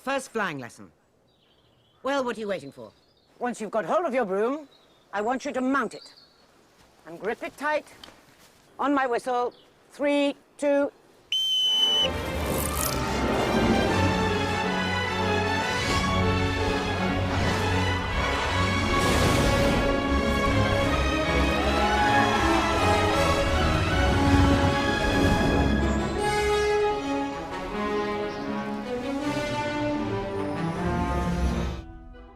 first flying lesson. Well, what are you waiting for? Once you've got hold of your broom, I want you to mount it. And grip it tight. On my whistle. 3, 2...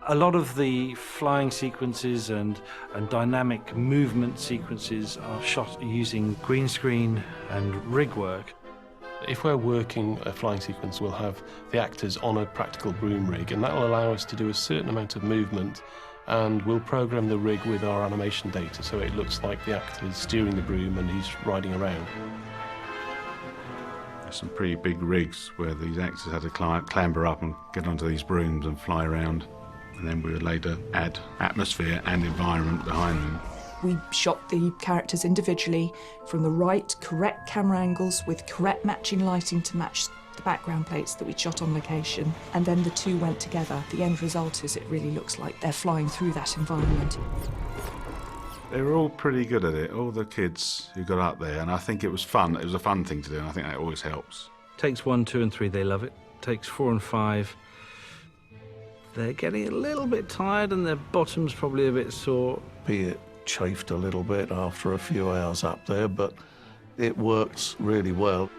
A lot of the flying sequences and dynamic movement sequences are shot using green screen and rig work. If we're working a flying sequence, we'll have the actors on a practical broom rig, and that will allow us to do a certain amount of movement, and we'll program the rig with our animation data so it looks like the actor's steering the broom and he's riding around. There's some pretty big rigs where these actors had to clamber up and get onto these brooms and fly around. And then we would later add atmosphere and environment behind them. We shot the characters individually from the right, correct camera angles with correct matching lighting to match the background plates that we shot on location. And then the two went together. The end result is it really looks like they're flying through that environment. They were all pretty good at it, all the kids who got up there, and I think it was fun. It was a fun thing to do, and I think that always helps. Takes 1, 2 and 3, they love it. Takes 4 and 5. They're getting a little bit tired and their bottom's probably a bit sore. Be it chafed a little bit after a few hours up there, but it works really well.